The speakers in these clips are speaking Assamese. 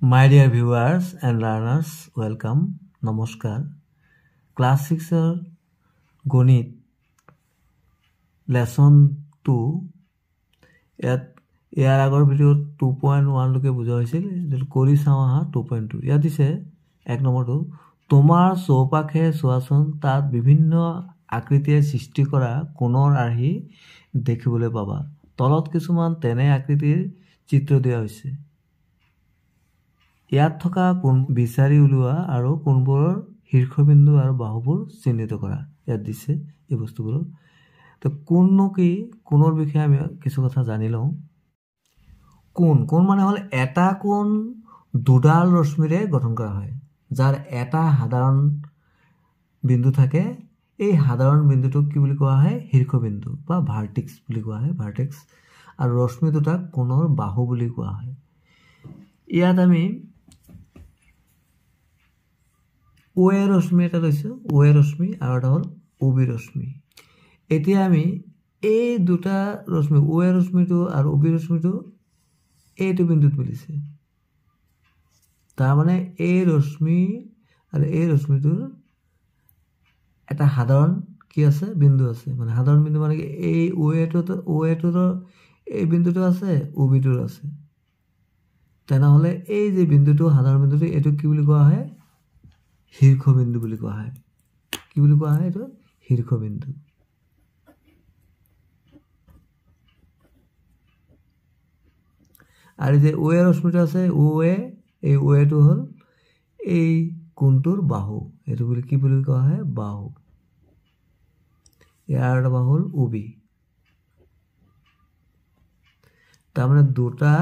My dear viewers and learners, welcome. Namaskar. Class 6 Gonit Lesson 2 ইয়াৰ আগৰ ভিডিঅ'ত 2.1 লৈকে বুজা হৈছিল যেটো কৰি চাও আহা 2.2 ইয়াত দিছে এক নম্বৰটো তোমাৰ চৌপাশে চোৱাচোন তাত বিভিন্ন আকৃতিয়ে সৃষ্টি কৰা কোণৰ আৰ্হি দেখিবলৈ পাবা তলত কিছুমান তেনে আকৃতিৰ চিত্ৰ দিয়া হৈছে ইয়াত থকা কোণ বিচাৰি উলিওৱা আৰু কোণবোৰৰ শীৰ্ষবিন্দু আৰু বাহুবোৰ চিহ্নিত কৰা ইয়াত দিছে এই বস্তুবোৰ তো কোণনো কি কোণৰ বিষয়ে আমি কিছু কথা জানি লওঁ কোণ মানে হল এটা কোণ দুডাল ৰশ্মিৰে গঠন কৰা হয় যাৰ এটা সাধাৰণ বিন্দু থাকে এই সাধাৰণ বিন্দুটোক কি বুলি কোৱা হয় শীৰ্ষবিন্দু বা ভাৰ্টেক্স বুলি কোৱা হয় ভাৰ্টেক্স আৰু ৰশ্মি দুটাক কোণৰ বাহু বুলি কোৱা হয় ইয়াত আমি OA ৰশ্মি এটা লৈছো OA ৰশ্মি আৰু এটা হল OB ৰশ্মি এতিয়া আমি এই দুটা ৰশ্মি OA ৰশ্মিটো আৰু OB ৰশ্মিটো এইটো বিন্দুত মিলিছে তাৰ মানে এই ৰশ্মি আৰু এই ৰশ্মিটোৰ এটা সাধাৰণ কি আছে বিন্দু আছে মানে সাধাৰণ বিন্দু মানে এই OA টোৰ এই বিন্দুটো আছে OB টোৰ আছে তেনেহলে এই যে বিন্দুটো সাধাৰণ বিন্দুটো এটো কি বুলি কোৱা হয় শীৰ্ষবিন্দু বুলি কোৱা হয় কি বুলি কোৱা হয় এটো শীৰ্ষবিন্দু আৰু যে OA ৰশ্মিটো আছে OA এই OA টো হল এই কোণটোৰ বাহু এটো বুলি কি বুলি কোৱা হয় বাহু ইয়াৰ বাহু হল OB তাৰমানে দুটা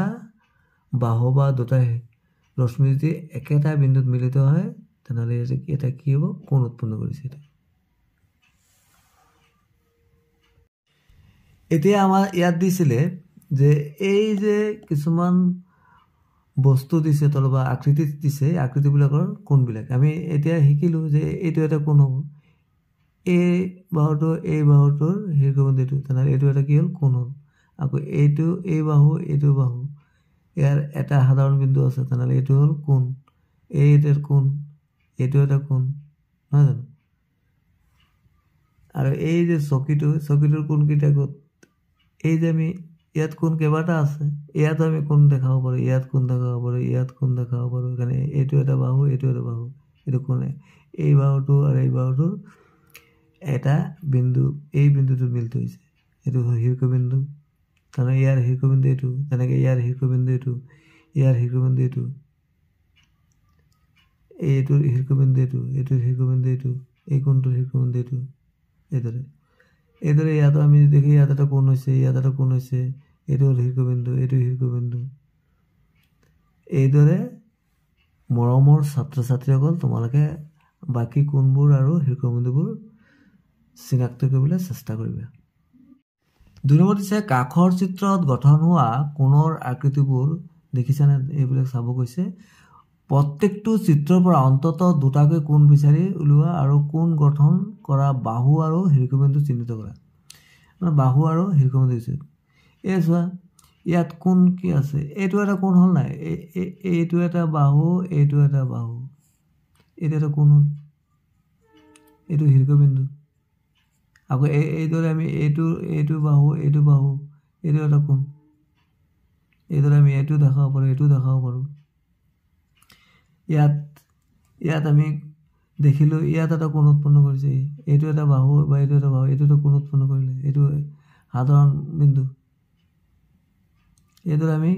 বাহু বা দুটা ৰশ্মি যদি একেটা বিন্দুত মিলিত হয় তেনেহলে এটা কি হ'ব কোণ উৎপন্ন কৰিছে এতিয়া আমাৰ ইয়াত দিছিলে যে এই যে কিছুমান বস্তু দিছে তলবা আকৃতি দিছে আকৃতিবিলাকৰ কোণবিলাক আমি এতিয়া শিকিলো যে এইটো এটা কোণ হ'ব এই বাহুটোৰ শীৰ্ষবিন্দুটো তেনেহলে এইটো এটা কি হ'ল কোণ হ'ল আকৌ এইটো এই বাহু এইটো বাহু ইয়াৰ এটা সাধাৰণ বিন্দু আছে তেনেহলে এইটো হ'ল কোণ এইটোৰ কোণ এইটো এটা কোণ নহয় জানো আৰু এই যে চকিটোৰ কোণ কিটা গত এই যে আমি ইয়াত কোণ কেবাটা আছে ইয়াত আমি কোণ দেখাব পাৰো ইয়াত কোণ দেখাব পাৰো ইয়াত কোণ দেখাব পাৰো মানে এইটো এটা বাহু এইটো কোণ এই বাহুটো আৰু এই বাহুটোৰ এটা বিন্দু এই বিন্দুটো মিলিত হৈছে এটো শীৰ্ষবিন্দু তানে ইয়াৰ শীৰ্ষবিন্দু এটো তেনেকে ইয়াৰ শীৰ্ষবিন্দু এটো ইয়াৰ শীৰ্ষবিন্দু এটো এইটোৰ শীৰ্ষবিন্দু এটো শীৰ্ষবিন্দু এটো এই কোণটোৰ শীৰ্ষবিন্দু এটো এইদৰে ইয়াত আমি দেখি ইয়াত এটা কোণ হৈছে ইয়াত এটা কোণ হৈছে এইটো শীৰ্ষবিন্দু এইটো শীৰ্ষবিন্দু এইদৰে মৰমৰ ছাত্ৰ-ছাত্ৰীসকল তোমালোকে বাকি কোণবোৰ আৰু শীৰ্ষবিন্দুবোৰ চিনাক্ত কৰিবলৈ চেষ্টা কৰিবা দুই নম্বৰ দিছে কাখৰ চিত্ৰত গঠন হোৱা কোণৰ আকৃতিবোৰ দেখিছানে এইবিলাক চাব কৈছে প্ৰত্যেকটো চিত্ৰৰ পৰা অন্তত দুটাকৈ কোণ বিচাৰি উলিওৱা আৰু কোণ গঠন কৰা বাহু আৰু শীৰ্ষবিন্দু চিহ্নিত কৰা মানে বাহু আৰু শীৰ্ষবিন্দু দিছে এই চোৱা ইয়াত কোণ কি আছে এইটো এটা কোণ হল নাই এইটো এটা বাহু এইটো এটা বাহু এইটো এটা কোণ হল এইটো শীৰ্ষবিন্দু আকৌ এইদৰে আমি এইটো বাহু এইটো এটা কোণ এইদৰে আমি এইটো দেখাব পাৰো ইয়াত আমি দেখিলো ইয়াত এটা কোণ উৎপন্ন কৰিছে এইটো এটা বাহু বা এইটো এটা বাহু এইটো এটা কোণ উৎপন্ন কৰিলে এইটো সাধাৰণ বিন্দু এইদৰে আমি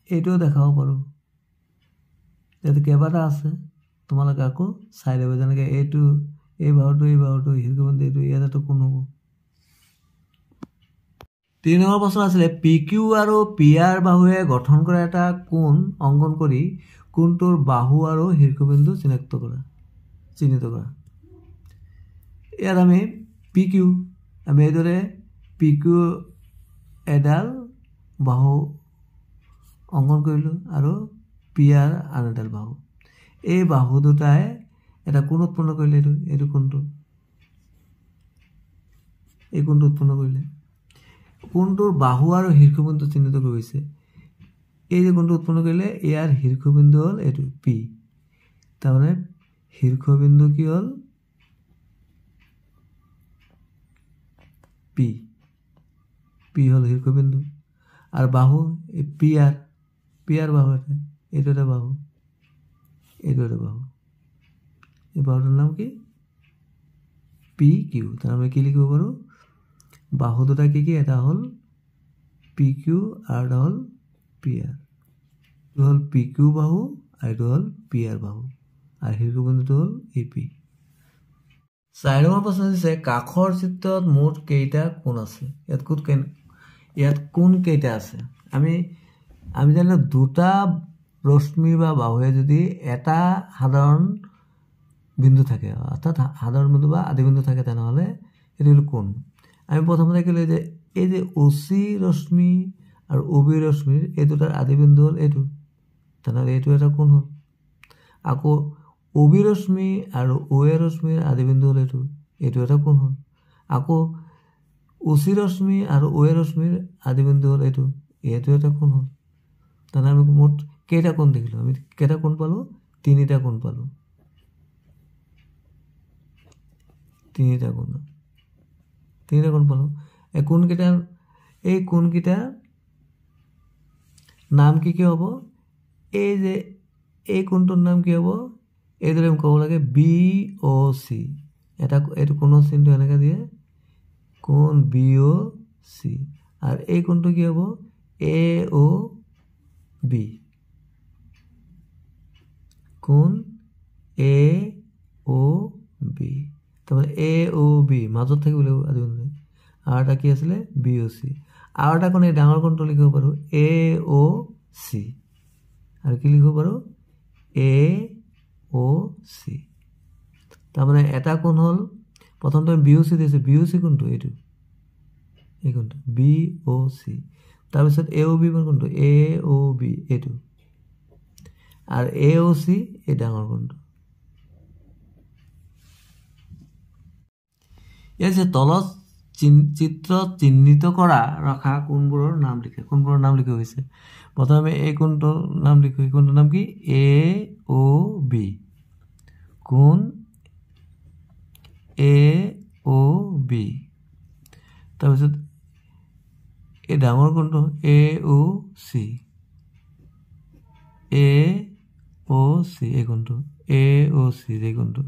এইটো দেখাব পাৰো ইয়াত কেইবাটা আছে তোমালোকে আকৌ চাই ল'বা যেনেকৈ এইটো এই বাহুটো শীৰ্ষবিন্দু এইটো ইয়াত এটা কোণ হ'ব 3 নম্বৰ প্ৰশ্ন আছিলে PQ আৰু PR বাহুৱে গঠন কৰা এটা কোণ অংকন কৰি কোণটোৰ বাহু আৰু শীৰ্ষবিন্দু চিহ্নিত কৰা ইয়াত আমি PQ আমি এইদৰে PQ এডাল বাহু অংকন কৰিলো আৰু PR আন এডাল বাহু এই বাহু দুটাই এটা কোণ উৎপন্ন কৰিলে এইটো কোণটো এই কোণটো উৎপন্ন কৰিলে কোণটোৰ বাহু আৰু শীৰ্ষবিন্দু চিহ্নিত কৰিছে এই যে কোণটো উৎপন্ন কৰিলে ইয়াৰ শীৰ্ষবিন্দু হ'ল এইটো পি তাৰমানে শীৰ্ষবিন্দু কি হ'ল পি পি হ'ল শীৰ্ষবিন্দু আৰু বাহু পি আৰ বাহু এইটো এটা বাহু এইটো এটা বাহু এই বাহুটোৰ নাম কি পি কিউ তাৰ আমি কি লিখিব পাৰোঁ বাহু দুটা কি কি এটা হ'ল পি কিউ আৰু এটা হ'ল পি আৰ এইটো হ'ল পি কিউ বাহু আৰু এইটো হ'ল পি আৰ বাহু আৰু শীৰ্ষবিন্দুটো হ'ল এ পি 4 নম্বৰ প্ৰশ্ন দিছে কাষৰ চিত্ৰত মুঠ কেইটা কোণ আছে ইয়াত কোণ কেইটা আছে আমি জানিলো দুটা ৰশ্মি বা বাহুৱে যদি এটা সাধাৰণ বিন্দু থাকে অৰ্থাৎ সাধাৰণ বিন্দু বা আদি বিন্দু থাকে তেনেহ'লে এইটো হ'ল কোণ আমি প্ৰথমতে ক'লো যে এই যে OC ৰশ্মি আৰু OB ৰশ্মিৰ এই দুটাৰ আদি বিন্দু হ'ল এইটো তেনেহ'লে এইটো এটা কোণ হ'ল আকৌ OB ৰশ্মি আৰু OA ৰশ্মিৰ আদি বিন্দু হ'ল এইটো এটা কোণ হ'ল আকৌ OC ৰশ্মি আৰু OA ৰশ্মিৰ আদি বিন্দু হ'ল এইটো এটা কোণ হ'ল তেনেহ'লে আমি মুঠ কেইটা কোণ দেখিলোঁ আমি কেইটা কোণ পালোঁ তিনিটা কোণ পালোঁ তিনিটা কোণ পালোঁ এই কোণকেইটা নাম কি হ'ব এই যে এই কোণটোৰ নাম কি হ'ব এইদৰে আমি ক'ব লাগে BOC এইটো কোণৰ চিনটো এনেকৈ দিয়ে কোণ BOC আৰু এই কোণটো কি হ'ব AOB কোণ AOB তাৰমানে AOB মাজত থাকিব লাগিব আদি বিন্দু আৰু এটা কি আছিলে BOC আৰু এটা কোণ এই ডাঙৰ কোণটো লিখিব পাৰোঁ AOC আৰু কি লিখিব পাৰোঁ AOC তাৰমানে এটা কোণ হ'ল প্ৰথমতে BOC দিছে BOC কোণটো এই কোণটো BOC তাৰপিছত AOB কোণটো AOB এইটো আৰু AOC এই ডাঙৰ কোণটো ইয়াত যে তলত চিত্ৰত চিহ্নিত কৰা ৰখা কোণবোৰৰ নাম লিখা হৈছে প্ৰথমে এই কোণটোৰ নাম লিখো এই কোণটোৰ নাম কি AOB কোণ AOB তাৰপিছত এই ডাঙৰ কোণটো AOC এই কোণটো AOC এই কোণটো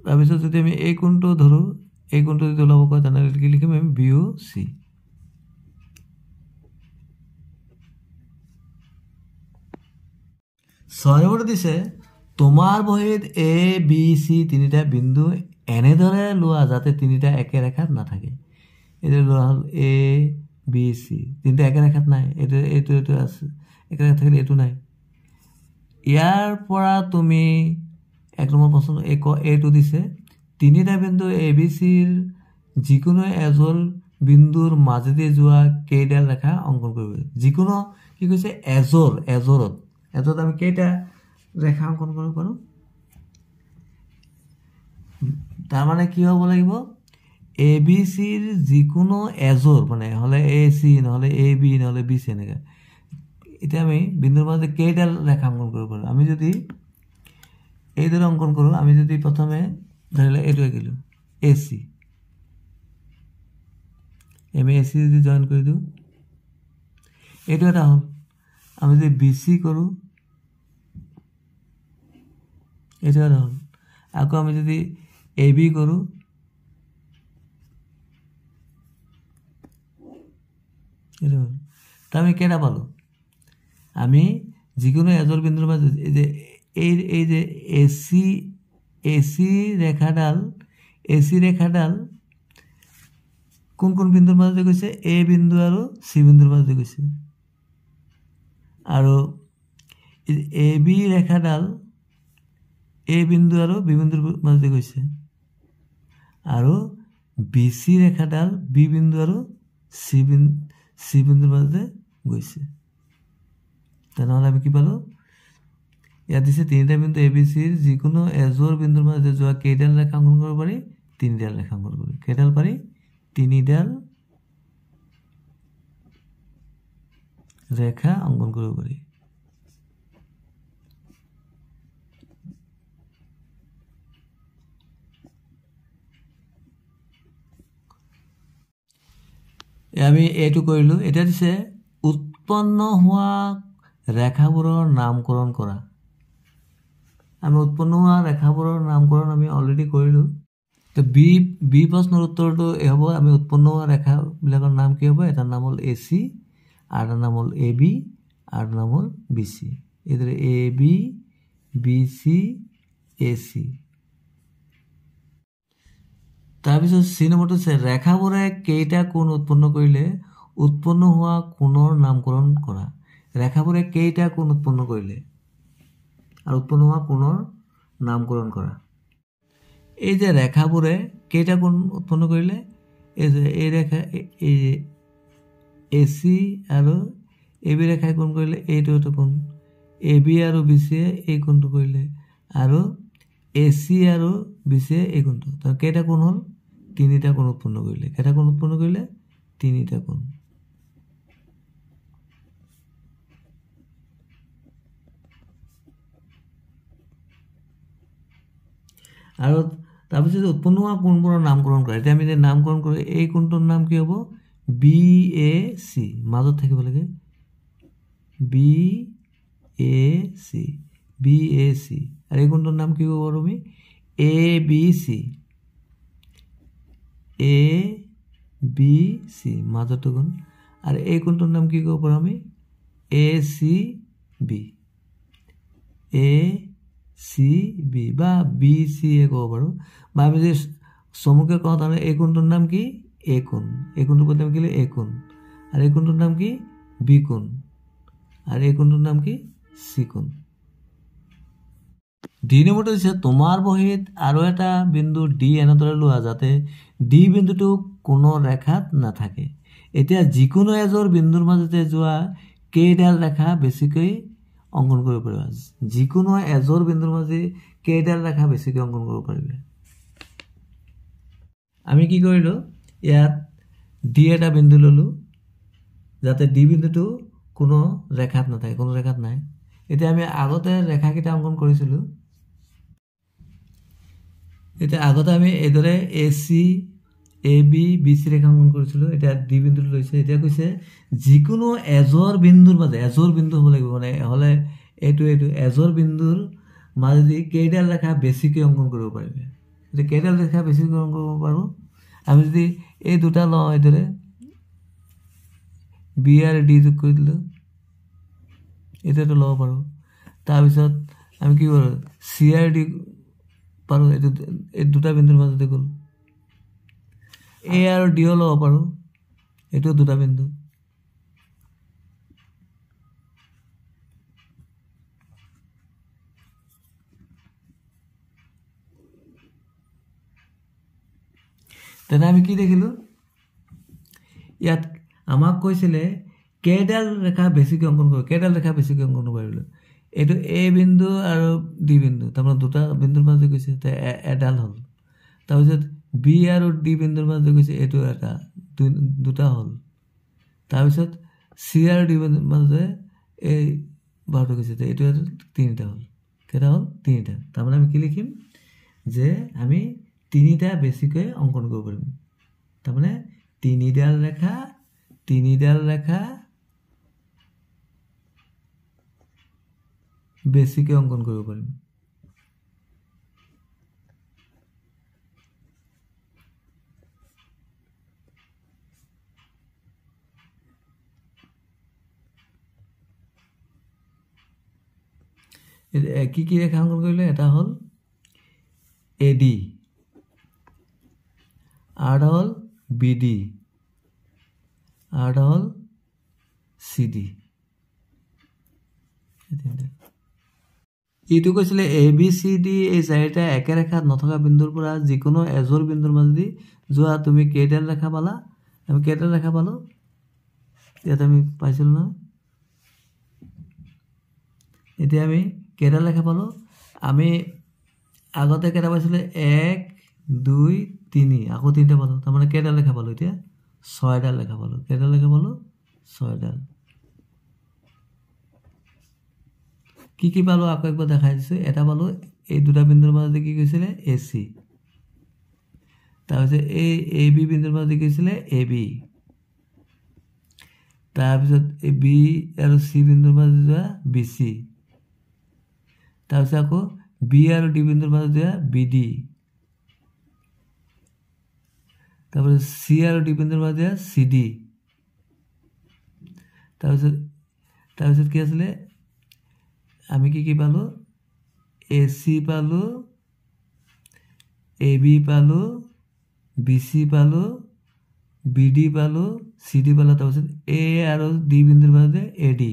তাৰপিছত যদি আমি এই কোণটো ধৰোঁ এই কোণটো যদি ওলাব কয় তেনেহ'লে কি লিখিম আমি BOC 6 নম্বৰটো দিছে তোমাৰ বহীত ABC তিনিটা বিন্দু এনেদৰে লোৱা যাতে তিনিটা একে ৰেখাত নাথাকে এইটো লোৱা হ'ল ABC তিনিটা একে ৰেখাত নাই এইটো আছে একে ৰেখাত থাকিলে এইটো নাই ইয়াৰ পৰা তুমি 1 নম্বৰ প্ৰশ্ন এইটো দিছে তিনিটা বিন্দু ABCৰ যিকোনো এজোৰ বিন্দুৰ মাজেদি যোৱা কেইডাল ৰেখা অংকন কৰিব যিকোনো কি কৈছে এজোৰত আমি কেইটা ৰেখা অংকন কৰিব পাৰোঁ তাৰমানে কি হ'ব লাগিব ABCৰ যিকোনো এজোৰ মানে হ'লে AC নহ'লে AB নহ'লে BC এনেকৈ এতিয়া আমি বিন্দুৰ মাজে কেইডাল ৰেখা অংকন কৰিব পাৰোঁ আমি যদি এইদৰে অংকন কৰোঁ আমি যদি প্ৰথমে ধৰিলে এইটো আঁকিলোঁ AC আমি AC যদি জইন কৰি দিওঁ এইটো এটা হ'ল আমি যদি BC কৰোঁ এইটো এটা হ'ল আকৌ আমি যদি AB কৰোঁ এইটো হ'ল তো আমি কেইটা পালোঁ আমি যিকোনো এজোৰ বিন্দুৰ মাজত এই যে AC ৰেখাডাল কোন বিন্দুৰ মাজতে গৈছে A বিন্দু আৰু C বিন্দুৰ মাজতে গৈছে আৰু AB ৰেখাডাল A বিন্দু আৰু B বিন্দুৰ মাজতে গৈছে আৰু BC ৰেখাডাল B বিন্দু আৰু C বিন্দুৰ মাজতে গৈছে তেনেহ'লে আমি কি পালোঁ ইয়াত দিছে তিনিটা বিন্দু ABCৰ যিকোনো এজোৰ বিন্দুৰ মাজতে যোৱা কেইডাল ৰেখা অংকন কৰিব পাৰি তিনিডাল ৰেখা অংকন কৰিব কেইডাল পাৰি তিনিডাল ৰেখা অংকন কৰিব পাৰি। আমি এইটো কৰিলোঁ। এতিয়া দিছে উৎপন্ন হোৱা ৰেখাবোৰৰ নামকৰণ কৰা। আমি উৎপন্ন হোৱা ৰেখাবোৰৰ নামকৰণ আমি অলৰেডি কৰিলোঁ। তো বি প্ৰশ্নৰ উত্তৰটো এই হ'ব, আমি উৎপন্ন হোৱা ৰেখাবিলাকৰ নাম কি হ'ব? এটাৰ নাম হ'ল AC, আৰু এটাৰ নাম হ'ল AB, আৰু নাম হ'ল BC। এইদৰে AB, BC, AC। তাৰপিছত চি নম্বৰটো হৈছে ৰেখাবোৰে কেইটা কোণ উৎপন্ন কৰিলে উৎপন্ন হোৱা কোণৰ নামকৰণ কৰা। ৰেখাবোৰে কেইটা কোণ উৎপন্ন কৰিলে আৰু উৎপন্ন হোৱা কোণৰ নামকৰণ কৰা। এই যে ৰেখাবোৰে কেইটা কোণ উৎপন্ন কৰিলে, এই যে এই ৰেখা এই AC আৰু AB ৰেখাই কোণ কৰিলে, এইটো এটা কোণ। AB আৰু BCয়ে এই কোণটো কৰিলে, আৰু AC আৰু BCয়ে এই কোণটো। তাৰ কেইটা কোণ হ'ল? তিনিটা কোণ উৎপন্ন কৰিলে। কেইটা কোণ উৎপন্ন কৰিলে? তিনিটা কোণ। আৰু তাৰপিছত উৎপন্ন হোৱা কোণবোৰৰ নামকৰণ কৰা। এতিয়া আমি যে নামকৰণ কৰোঁ, এই কোণটোৰ নাম কি হ'ব? BAC, মাজত থাকিব লাগে। BAC, BAC। আৰু এই কোণটোৰ নাম কি হ'ব পাৰোঁ আমি? ABC, ABC, মাজতো কোণ। আৰু এই কোণটোৰ নাম কি ক'ব পাৰোঁ আমি? ACB, ACB বা BCA ক'ব পাৰোঁ। বা আমি যদি চমুকৈ কওঁ, তাৰমানে এই কোণটোৰ নাম কি? A কোণ। এই কোণটোৰ নাম কি? A কোণ। আৰু এই কোণটোৰ নাম কি? B কোণ। আৰু এই কোণটোৰ নাম কি? C কোণ। ডি নম্বৰটো হৈছে তোমাৰ বহীত আৰু এটা বিন্দু ডি এনেদৰে লোৱা যাতে ডি বিন্দুটো কোনো ৰেখাত নাথাকে। এতিয়া যিকোনো এযোৰ বিন্দুৰ মাজতে যোৱা কেইডাল ৰেখা বেছিকৈ অংকন কৰিব পাৰিবা। যিকোনো এযোৰ বিন্দুৰ মাজে কেইডাল ৰেখা বেছিকৈ অংকন কৰিব পাৰিবা। আমি কি কৰিলোঁ, ইয়াত ডি এটা বিন্দু ল'লোঁ যাতে ডি বিন্দুটো কোনো ৰেখাত নাথাকে, কোনো ৰেখাত নাই। এতিয়া আমি আগতে ৰেখাকেইটা অংকন কৰিছিলোঁ। এতিয়া আগতে আমি এইদৰে AC, AB, BC ৰেখা অংকন কৰিছিলোঁ। এতিয়া ডি বিন্দুটো লৈছে। এতিয়া কৈছে যিকোনো এযোৰ বিন্দুৰ মাজে, এযোৰ বিন্দু হ'ব লাগিব, মানে হ'লে এইটো এযোৰ বিন্দুৰ মাজেদি কেইডাল ৰেখা বেছিকৈ অংকন কৰিব পাৰিবে। এতিয়া কেইডাল ৰেখা বেছিকৈ অংকন কৰিব পাৰোঁ? আমি যদি এই দুটা লওঁ, এইদৰে B আৰু D যোগ কৰি দিলোঁ, এইটো ল'ব পাৰোঁ। তাৰপিছত আমি কি কৰোঁ? C আৰু D পাৰোঁ, এই দুটা বিন্দুৰ মাজতে গ'ল। A আৰু D ল'ব পাৰোঁ, এইটো দুটা বিন্দু। তেনে আমি কি দেখিলোঁ? ইয়াত আমাক কৈছিলে কেইডাল ৰেখা বেছিকৈ অংকন কৰিব, কেইডাল ৰেখা বেছিকৈ অংকন কৰিব পাৰিলোঁ। এইটো A বিন্দু আৰু D বিন্দু, তাৰমানে দুটা বিন্দুৰ মাজতে গৈছে, এডাল হ'ল। তাৰপিছত B আৰু D বিন্দুৰ মাজতে গৈছে, এইটো এটা, দুটা হ'ল। তাৰপিছত C আৰু D বিন্দুৰ মাজতে এই বাৰটো গৈছে, এইটো তিনিটা হ'ল। কেইটা হ'ল? তিনিটা। তাৰমানে আমি কি লিখিম? যে আমি তিনিটা বেছিকৈ অংকন কৰিব পাৰিম। তাৰমানে তিনিডাল ৰেখা বেছিকৈ অংকন কৰিব পাৰিম। কি কি ৰেখা অংকন কৰিলে? এটা হ'ল AD, আৰু এটা হ'ল BD, আৰু এটা হ'ল CD। এইটো কৈছিলে ABCD এই চাৰিটা একে ৰেখাত নথকা বিন্দুৰ পৰা যিকোনো এযোৰ বিন্দুৰ মাজেদি যোৱা তুমি কেইডাল ৰেখা পালা? আমি কেইডাল ৰেখা পালোঁ? ইয়াত আমি পাইছিলোঁ নহয়। এতিয়া আমি কেইডাল ৰেখা পালোঁ? আমি আগতে কেইটা পাইছিলোঁ? 1, 2, 3, আকৌ তিনিটা পালোঁ। তাৰমানে কেইডাল ৰেখা পালোঁ? এতিয়া 6ডাল ৰেখা পালোঁ। কেইডাল ৰেখা পালোঁ? 6ডাল। কি পালো আকৌ একবাৰ দেখাই দিছোঁ এটা পালো এই দুটা বিন্দুৰ মাজতে কি কৈছিলে AC তাৰপিছত এই AB বিন্দুৰ মাজতে কি কৈছিলে AB তাৰপিছত এই B আৰু C বিন্দুৰ মাজতে যোৱা BC তাৰপিছত আকৌ B আৰু D বিন্দুৰ মাজতে যোৱা BD তাৰপিছত C আৰু D বিন্দুৰ মাজতে যোৱা CD তাৰপিছত কি আছিলে আমি কি পালো AC পালো AB পালো BC পালো BD পালো CD পালো তাৰপিছত A আৰু D বিন্দুৰ মাজতে AD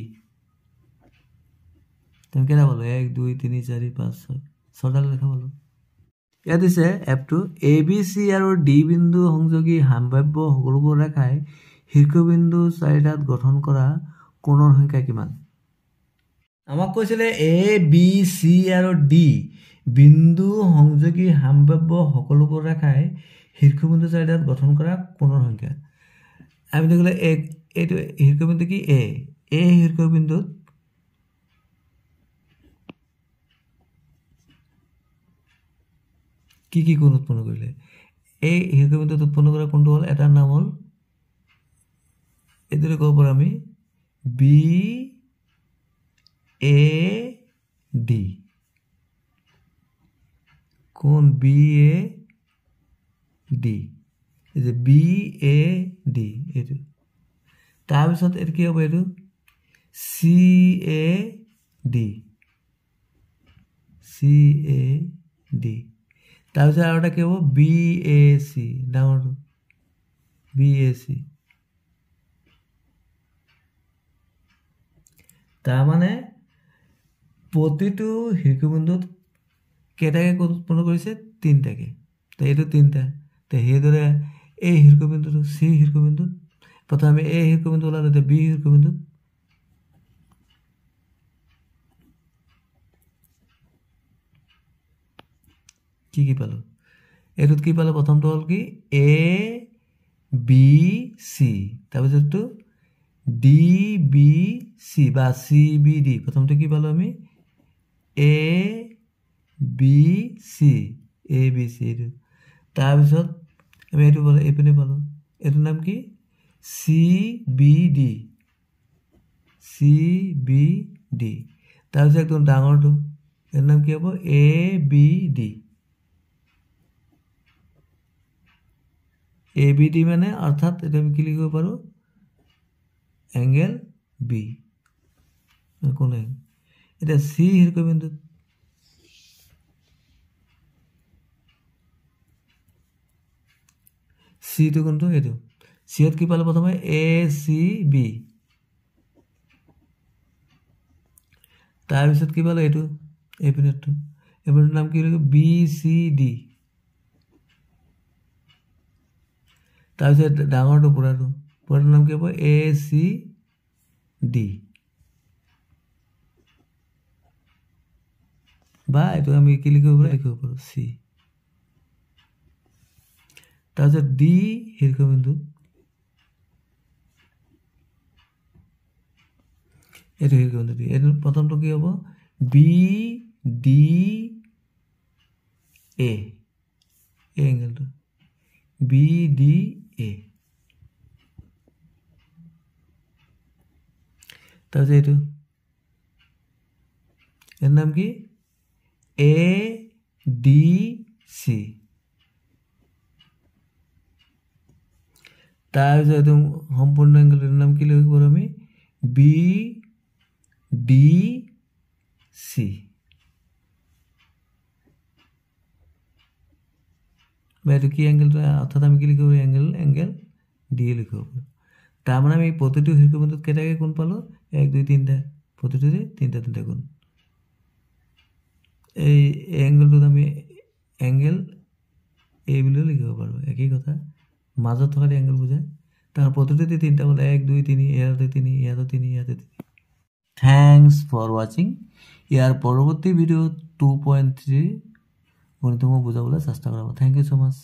তুমি কেটা পালো 1 2 3 4 5 6 ছডাল লেখা পালো ইয়াত দিছে F2 ABC আৰু D বিন্দু সংযোগী সাম্যাব্য সকলোবোৰ ৰেখাই শীৰ্ষবিন্দু চাৰিটাত গঠন কৰা কোণৰ সংখ্যা কিমান আমাক কৈছিলে A B C আৰু D বিন্দু সংযোগী সাম্যাব্য সকলোবোৰ ৰেখাই শীৰ্ষবিন্দু চাৰিটাত গঠন কৰা কোণৰ সংখ্যা আমি দেখিলে এইটো শীৰ্ষবিন্দু কি A শীৰ্ষবিন্দুত কি কোণ উৎপন্ন কৰিলে এই শীৰ্ষবিন্দুত উৎপন্ন কৰা কোণটো হ'ল এটাৰ নাম হ'ল এইটোৰে ক'ব পাৰোঁ আমি BAD কোণ BAD এই যে BAD এইটো তাৰপিছত এইটো কি হ'ব এইটো CAD তাৰপিছত আৰু এটা কি হ'ব BAC ডাঙৰটো BAC তাৰমানে প্ৰতিটো শীৰ্ষবিন্দুত কেইটাকে কোণ উৎপন্ন কৰিছে তিনিটাকে তো এইটো তিনিটা তো সেইদৰে এই শীৰ্ষবিন্দুটো C শীৰ্ষবিন্দুত প্ৰথমে A শীৰ্ষবিন্দু ওলালে এতিয়া B শীৰ্ষবিন্দুত কি পালো এইটোত কি পালো প্ৰথমটো হ'ল কি ABC তাৰপিছতটো DBC বা CBD প্ৰথমটো কি পালো আমি ABC এইটো তাৰপিছত আমি এইটো পালো এইপিনে পালো এইটোৰ নাম কি CBD তাৰপিছত একদম ডাঙৰটো এর নাম কি হবো ABD ABD মানে অর্থাৎ এটা আমি কি লিখব পারো অ্যাঙ্গেল B কোন এটা C হিরকবিন্দু C তো কোনটো এটো C ত কি পালো প্রথমে ACB তার পিছত কি পালো এটো এপিনেটো এপিনেৰ নাম কি লিখো BCD তাৰ পিছত ডাঙৰটো পুৰাটো নাম কি হ'ব ACD বা এটো আমি কি লিখিব পাৰো C তাৰ পিছত D হিৰকবিন্দু এটো হিৰকবিন্দু D এটো প্ৰথমটো কি হ'ব BDA এঙ্গেলটো BDA তাহলে এটো এর নাম কি ADC তার একদম সম্পূর্ণ অ্যাঙ্গেলের নাম কি লিখব আমি BDC বাইরে কি অ্যাঙ্গেলটা অর্থাৎ আমি কি লিখব অ্যাঙ্গেল দিয়ে লিখব তার মানে আমি প্রতিটি হিরকবিন্দুত কেটাকে কোণ পালো 1 2 3টা প্রতিটিতে তিনটা কোণ এই অ্যাঙ্গেলটো আমি অ্যাঙ্গেল এ বলে লিখব পারো একই কথা মাজত থকা অ্যাঙ্গেল বুঝায় তার প্রতিটিতে তিনটা বলে 1 2 3 ইয়াতে 3 ইয়াতে 3 ইয়াতে 3 থ্যাঙ্কস ফর ওয়াচিং ইয়ার পরবর্তী ভিডিও 2.3 গণিতমূলক বুঝাবলৈ চেষ্টা কৰাব থ্যাংক ইউ সো মাচ